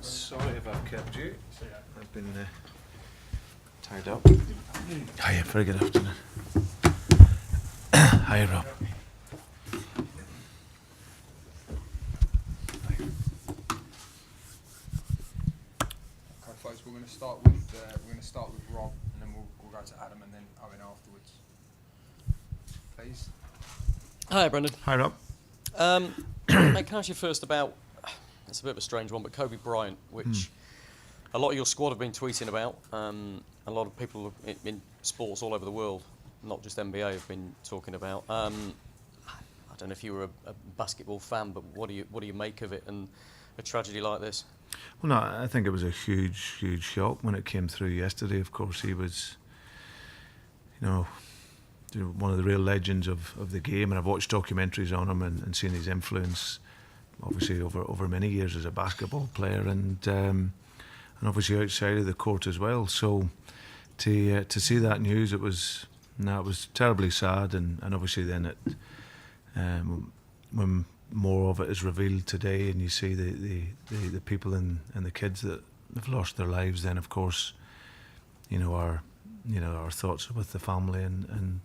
Sorry if I've kept you. I've been tied up. Hiya, very good afternoon. Hiya, Rob. Okay, folks, we're going to start with Rob, and then we'll go to Adam, and then Owen afterwards. Please. Hi, Brendan. Hi, Rob. Mate, can I ask you first about, it's a bit of a strange one, but Kobe Bryant, which a lot of your squad have been tweeting about. A lot of people in sports all over the world, not just NBA, have been talking about. I don't know if you were a basketball fan, but what do you make of it and a tragedy like this? Well, no, I think it was a huge shock when it came through yesterday. Of course, he was, one of the real legends of the game, and I've watched documentaries on him and seen his influence, obviously over many years as a basketball player, and obviously outside of the court as well. So to see that news, it was terribly sad, and obviously then when more of it is revealed today, and you see the people and the kids that have lost their lives, then of course, our thoughts are with the family, and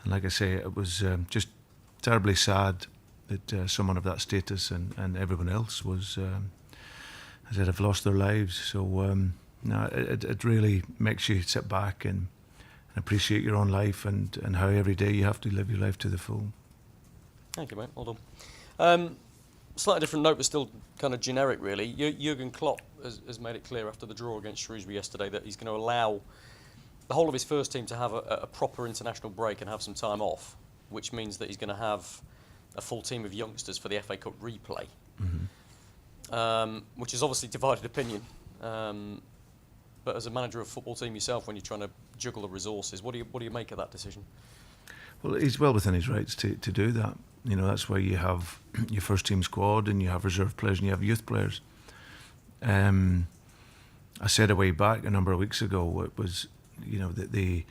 like I say, it was just terribly sad that someone of that status and everyone else was, as I have lost their lives. So it really makes you sit back and appreciate your own life and how every day you have to live your life to the full. Thank you, mate. Well done. Slightly different note, but still kind of generic, really. Jurgen Klopp has made it clear after the draw against Shrewsbury yesterday that he's going to allow the whole of his first team to have a proper international break and have some time off, which means that he's going to have a full team of youngsters for the FA Cup replay, which is obviously divided opinion. But as a manager of a football team yourself, when you're trying to juggle the resources, what do you make of that decision? Well, he's well within his rights to do that. That's why you have your first team squad, and you have reserve players, and you have youth players. I said a way back a number of weeks ago, it was, the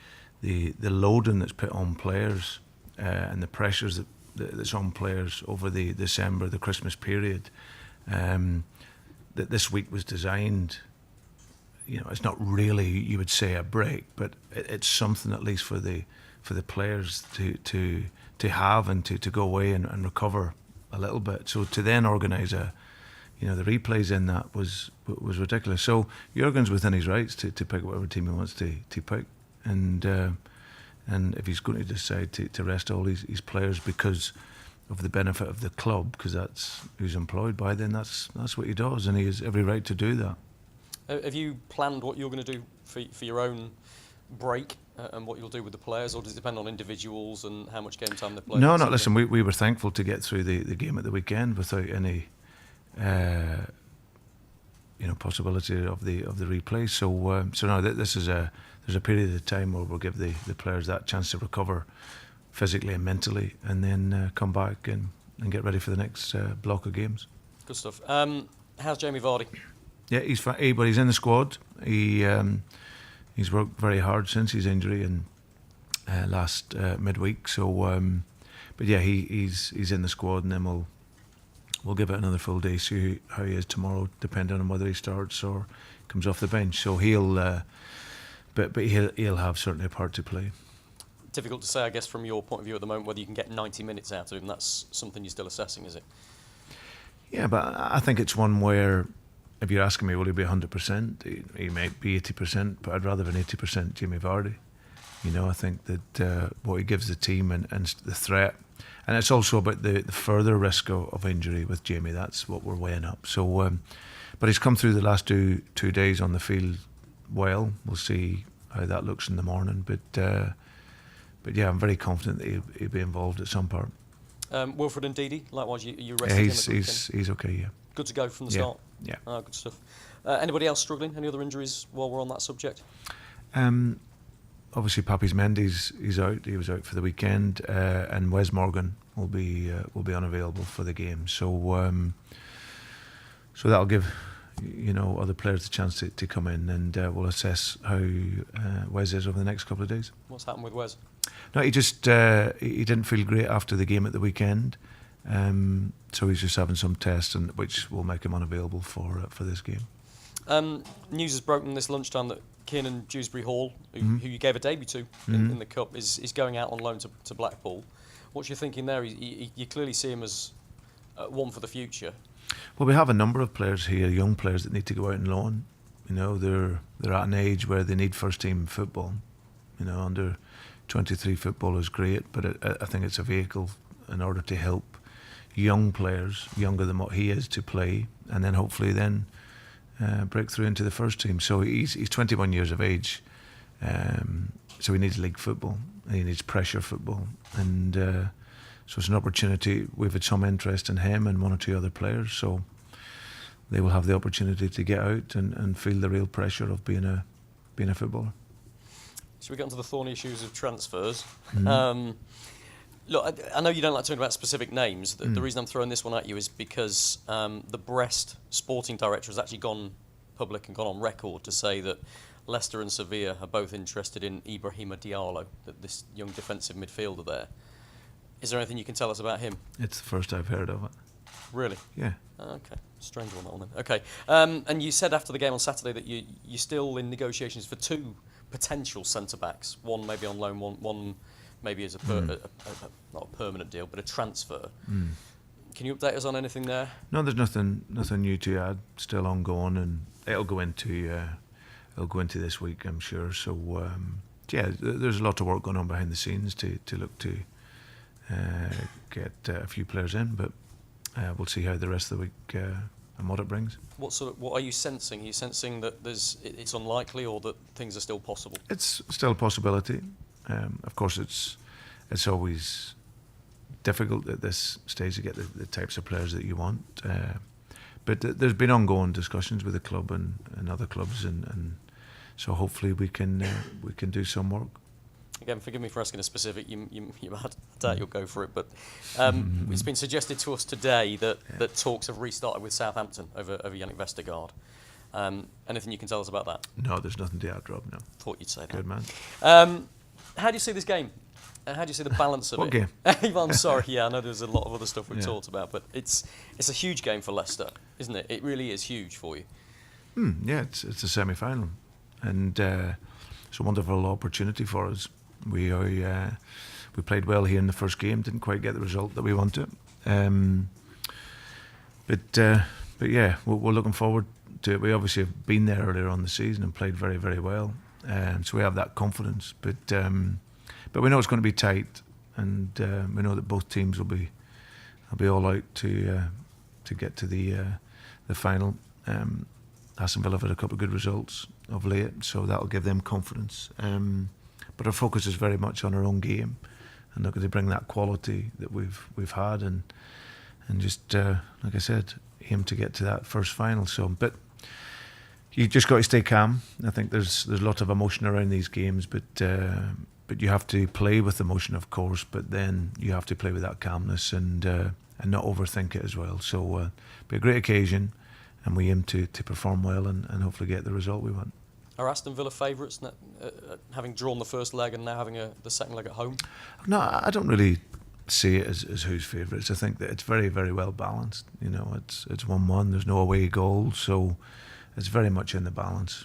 loading that's put on players and the pressures that's on players over the December, the Christmas period, that this week was designed. It's not really, you would say, a break, but it's something at least for the players to have and to go away and recover a little bit. So to then organise the replays in that was ridiculous. So Jurgen's within his rights to pick whatever team he wants to pick, and if he's going to decide to rest all his players because of the benefit of the club, because that's who's employed by, then that's what he does, and he has every right to do that. Have you planned what you're going to do for your own break and what you'll do with the players, or does it depend on individuals and how much game time they play? No, listen, we were thankful to get through the game at the weekend without any possibility of the replay. So now this is there's a period of time where we'll give the players that chance to recover physically and mentally, and then come back and get ready for the next block of games. Good stuff. How's Jamie Vardy? Yeah, but he's in the squad. He's worked very hard since his injury and last midweek. So, but yeah, he's in the squad, and then we'll give it another full day, see how he is tomorrow, depending on whether he starts or comes off the bench. So he'll have certainly a part to play. Difficult to say, I guess, from your point of view at the moment, whether you can get 90 minutes out of him. That's something you're still assessing, is it? Yeah, but I think it's one where, if you're asking me, will he be 100%? He might be 80%, but I'd rather have an 80% Jamie Vardy. I think that what he gives the team and the threat, and it's also about the further risk of injury with Jamie. That's what we're weighing up. So, but he's come through the last two days on the field well. We'll see how that looks in the morning. But yeah, I'm very confident that he'll be involved at some part. Wilfred and Ndidi, likewise, you rested him at the weekend? He's okay, yeah. Good to go from the start? Yeah. Good stuff. Anybody else struggling? Any other injuries while we're on that subject? Obviously, Papis Mendy's he's out. He was out for the weekend, and Wes Morgan will be unavailable for the game. So so that'll give other players the chance to come in, and we'll assess how Wes is over the next couple of days. What's happened with Wes? No, he just he didn't feel great after the game at the weekend. So he's just having some tests, and which will make him unavailable for this game. News has broken this lunchtime that Kiernan Dewsbury Hall, who you gave a debut to in the Cup, is going out on loan to Blackpool. What's your thinking there? You clearly see him as one for the future. Well, we have a number of players here, young players that need to go out and loan. You know, they're at an age where they need first team football. You know, under 23 football is great, but I think it's a vehicle in order to help young players, younger than what he is, to play, and then hopefully break through into the first team. So he's 21 years of age, so he needs league football, and he needs pressure football, and so it's an opportunity. We've had some interest in him and one or two other players, so they will have the opportunity to get out and feel the real pressure of being a footballer. Should we get onto the thorny issues of transfers? Look, I know you don't like talking about specific names. The reason I'm throwing this one at you is because the Brest sporting director has actually gone public and gone on record to say that Leicester and Sevilla are both interested in Ibrahima Diallo, this young defensive midfielder there. Is there anything you can tell us about him? It's the first I've heard of it. Really? Yeah. Okay. Strange one, that one then. Okay. And you said after the game on Saturday that you're still in negotiations for two potential centre-backs. One maybe on loan, one maybe as not a permanent deal, but a transfer. Can you update us on anything there? No, there's nothing new to add. Still ongoing, and it'll go into this week, I'm sure. So there's a lot of work going on behind the scenes to look to get a few players in, but we'll see how the rest of the week and what it brings. What are you sensing? Are you sensing that it's unlikely, or that things are still possible? It's still a possibility. Of course, it's always difficult at this stage to get the types of players that you want. But there's been ongoing discussions with the club and other clubs, and so hopefully we can do some work. Again, forgive me for asking a specific. I doubt you'll go for it, but it's been suggested to us today that talks have restarted with Southampton over Yannick Vestergaard. Anything you can tell us about that? No, there's nothing to add, Rob. No. Thought you'd say that. Good man. How do you see this game? How do you see the balance of what it? What game? I'm sorry. Yeah, I know there's a lot of other stuff we've talked about, but it's a huge game for Leicester, isn't it? It really is huge for you. Yeah, it's a semi-final, and it's a wonderful opportunity for us. We played well here in the first game, didn't quite get the result that we wanted, but yeah, we're looking forward to it. We obviously have been there earlier on the season and played very, very well, so we have that confidence. But we know it's going to be tight, and we know that both teams will be all out to get to the final. Aston Villa have had a couple of good results of late, so that'll give them confidence. But our focus is very much on our own game, and looking to bring that quality that we've had, and just like I said, aim to get to that first final. So, but you just got to stay calm. I think there's a lot of emotion around these games, but you have to play with emotion, of course. But then you have to play with that calmness and not overthink it as well. So, be a great occasion, and we aim to perform well and hopefully get the result we want. Are Aston Villa favourites, having drawn the first leg and now having the second leg at home? No, I don't really see it as who's favourites. I think that it's very, very well balanced. You know, it's 1-1. There's no away goal, so it's very much in the balance.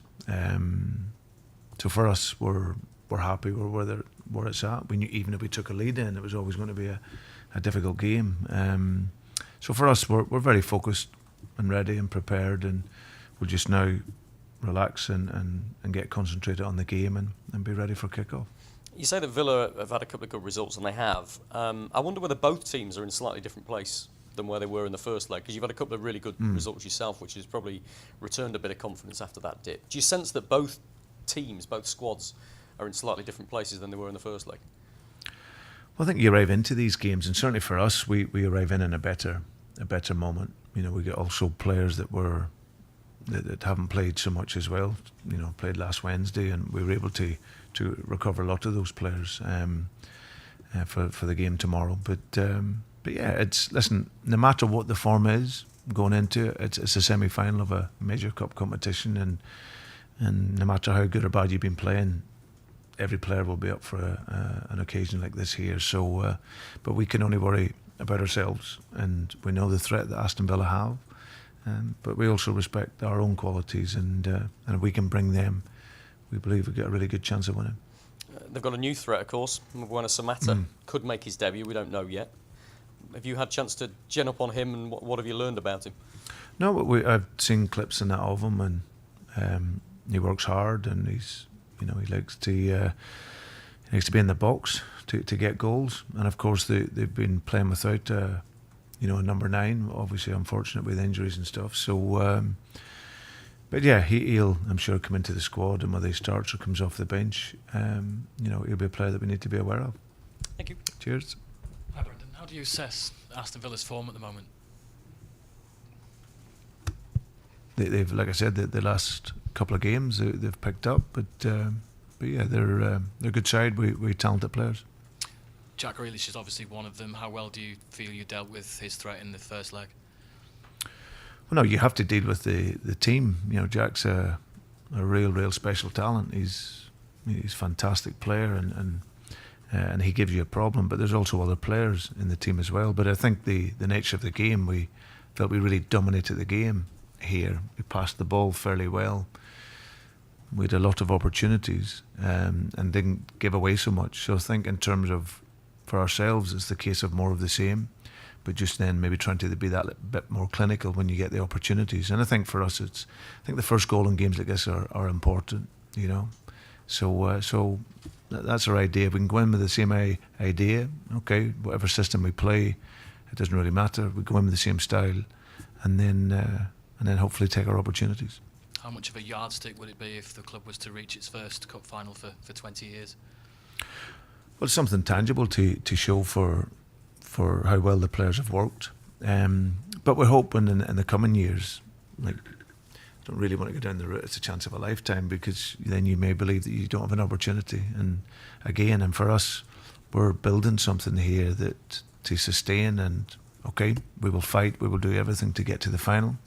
So for us, we're happy where it's at. We knew even if we took a lead in, it was always going to be a difficult game. So for us, we're very focused and ready and prepared, and we'll just now relax and get concentrated on the game and be ready for kick-off. You say that Villa have had a couple of good results, and they have. I wonder whether both teams are in a slightly different place than where they were in the first leg, because you've had a couple of really good results yourself, which has probably returned a bit of confidence after that dip. Do you sense that both teams, both squads, are in slightly different places than they were in the first leg? Well, I think you arrive into these games, and certainly for us, we arrive in a better moment. You know, we get also players that haven't played so much as well. You know, played last Wednesday, and we were able to recover a lot of those players for the game tomorrow. But yeah, listen. No matter what the form is going into it, it's a semi-final of a major cup competition, and no matter how good or bad you've been playing, every player will be up for an occasion like this here. So, but we can only worry about ourselves, and we know the threat that Aston Villa have, but we also respect our own qualities, and if we can bring them, we believe we've got a really good chance of winning. They've got a new threat, of course. Mbwana Samata could make his debut. We don't know yet. Have you had a chance to gen up on him, and what have you learned about him? No, but I've seen clips and that of him, and he works hard, and he likes to be in the box to get goals. And of course, they've been playing without a number 9. Obviously, unfortunate with injuries and stuff. So, but yeah, he'll, I'm sure, come into the squad, and whether he starts or comes off the bench, he'll be a player that we need to be aware of. Thank you. Cheers. Hi, Brendan. How do you assess Aston Villa's form at the moment? They've, like I said, the last couple of games they've picked up, but yeah, they're a good side with talented players. Jack Grealish is obviously one of them. How well do you feel you dealt with his threat in the first leg? Well, no, you have to deal with the team. Jack's a real special talent. He's a fantastic player, and he gives you a problem. But there's also other players in the team as well. But I think the nature of the game, we felt we really dominated the game here. We passed the ball fairly well. We had a lot of opportunities and didn't give away so much. So I think in terms of, for ourselves, it's the case of more of the same, but just then maybe trying to be that bit more clinical when you get the opportunities. And I think for us, I think the first goal in games like this are important, So that's our idea. We can go in with the same idea, okay, whatever system we play, it doesn't really matter. We go in with the same style, and then hopefully take our opportunities. How much of a yardstick would it be if the club was to reach its first cup final for 20 years? Well, it's something tangible to show for how well the players have worked. But we're hoping in the coming years, I don't really want to go down the route, it's a chance of a lifetime, because then you may believe that you don't have an opportunity. And again, and for us, we're building something here that to sustain, and okay, we will fight, we will do everything to get to the final.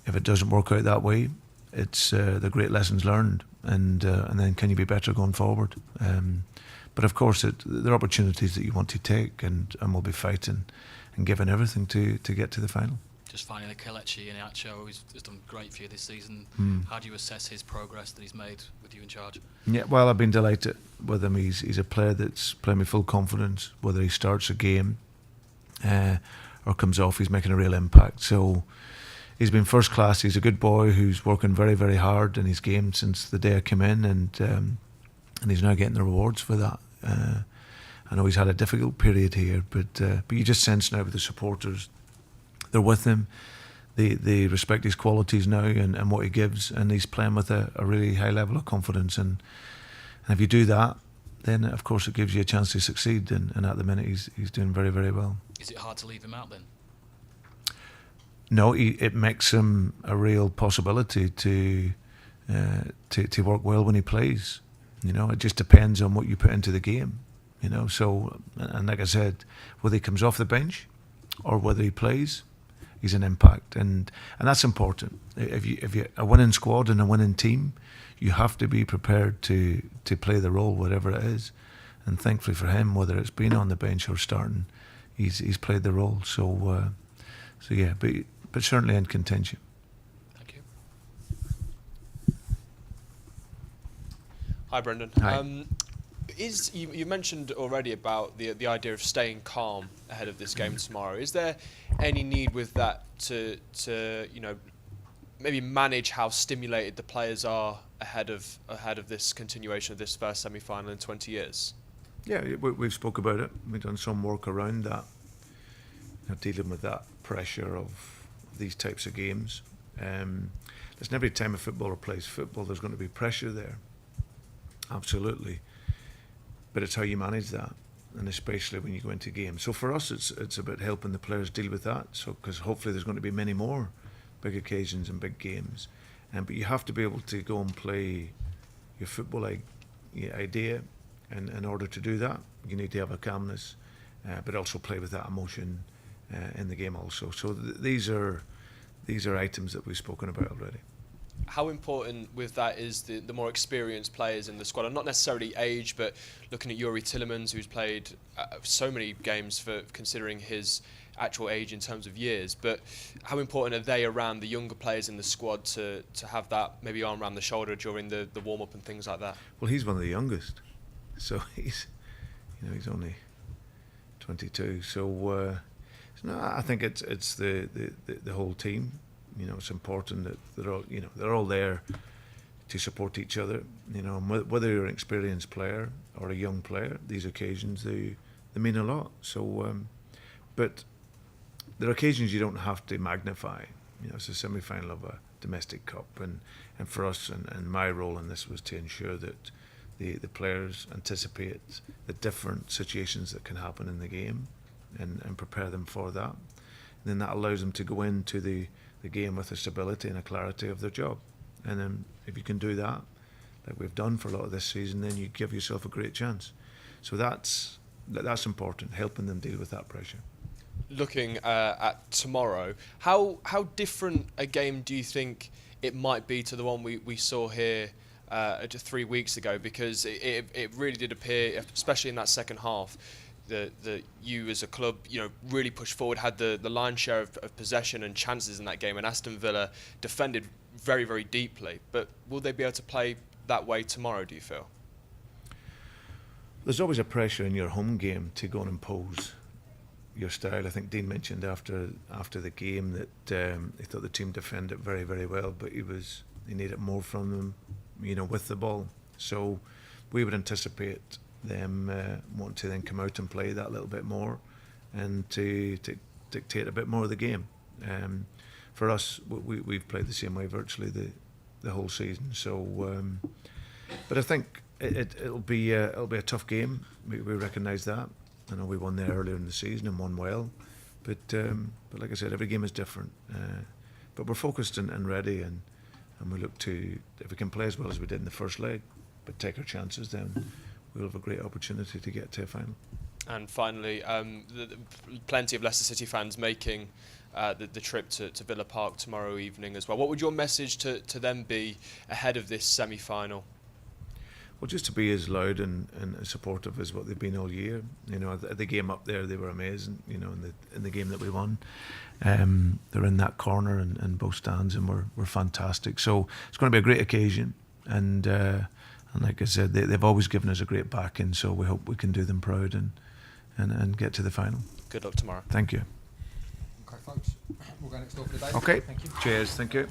If it doesn't work out that way, it's the great lessons learned, and then can you be better going forward? But of course, there are opportunities that you want to take, and we'll be fighting and giving everything to get to the final. Just finally, Kelechi Iheanacho has done great for you this season. How do you assess his progress that he's made with you in charge? Yeah, well, I've been delighted with him. He's a player that's playing with full confidence. Whether he starts a game or comes off, he's making a real impact. So he's been first class. He's a good boy who's working very, very hard in his game since the day I came in, and he's now getting the rewards for that. I know he's had a difficult period here, but you just sense now with the supporters, they're with him. They respect his qualities now and what he gives, and he's playing with a really high level of confidence. And if you do that, then of course it gives you a chance to succeed. And at the minute, he's doing very, very well. Is it hard to leave him out then? No, it makes him a real possibility to work well when he plays. It just depends on what you put into the game. So, and like I said, whether he comes off the bench or whether he plays, he's an impact, and that's important. If you a winning squad and a winning team, you have to be prepared to play the role, whatever it is. And thankfully for him, whether it's been on the bench or starting, he's played the role. So yeah, but certainly in contention. Thank you. Hi, Brendan. Hi. You mentioned already about the idea of staying calm ahead of this game tomorrow. Is there any need with that to maybe manage how stimulated the players are ahead of this continuation of this first semi-final in 20 years? Yeah, we've spoke about it. We've done some work around that, dealing with that pressure of these types of games. Listen, every time a footballer plays football, there's going to be pressure there. Absolutely. But it's how you manage that, and especially when you go into games. So for us, it's about helping the players deal with that. So because hopefully there's going to be many more big occasions and big games, but you have to be able to go and play your football idea, and in order to do that, you need to have a calmness, but also play with that emotion in the game also. So these are items that we've spoken about already. how important with that is the more experienced players in the squad, and not necessarily age, but looking at Yuri Tillemans, who's played so many games for considering his actual age in terms of years, but how important are they around the younger players in the squad to have that maybe arm around the shoulder during the warm-up and things like that? Well, he's one of the youngest, so he's only 22. So no, I think it's the whole team. It's important that they're all there to support each other. And whether you're an experienced player or a young player, these occasions they mean a lot. So, but there are occasions you don't have to magnify. It's a semi-final of a domestic cup, and for us, and my role in this was to ensure that the players anticipate the different situations that can happen in the game, and prepare them for that. And then that allows them to go into the game with a stability and a clarity of their job. And then if you can do that, like we've done for a lot of this season, then you give yourself a great chance. So that's important, helping them deal with that pressure. Looking at tomorrow, how different a game do you think it might be to the one we saw here just 3 weeks ago? Because it really did appear, especially in that second half, that you as a club really pushed forward, had the lion's share of possession and chances in that game, and Aston Villa defended very, very deeply. But will they be able to play that way tomorrow, do you feel? There's always a pressure in your home game to go and impose your style. I think Dean mentioned after the game that he thought the team defended very, very well, but he needed more from them, with the ball. So we would anticipate them want to then come out and play that little bit more, and to dictate a bit more of the game. For us, we've played the same way virtually the whole season. So, but I think it'll be a tough game. We recognise that. I know we won there earlier in the season and won well, but like I said, every game is different. But we're focused and ready, and we look to, if we can play as well as we did in the first leg, but take our chances, then we'll have a great opportunity to get to a final. And finally, plenty of Leicester City fans making the trip to Villa Park tomorrow evening as well. What would your message to them be ahead of this semi-final? Well, just to be as loud and as supportive as what they've been all year. At the game up there, they were amazing. In the game that we won, they're in that corner and both stands, and we're fantastic. So it's going to be a great occasion, and like I said, they've always given us a great backing. So we hope we can do them proud and get to the final. Good luck tomorrow. Thank you. Okay, folks, we'll go next door for the day. Okay. Thank you. Cheers. Thank you.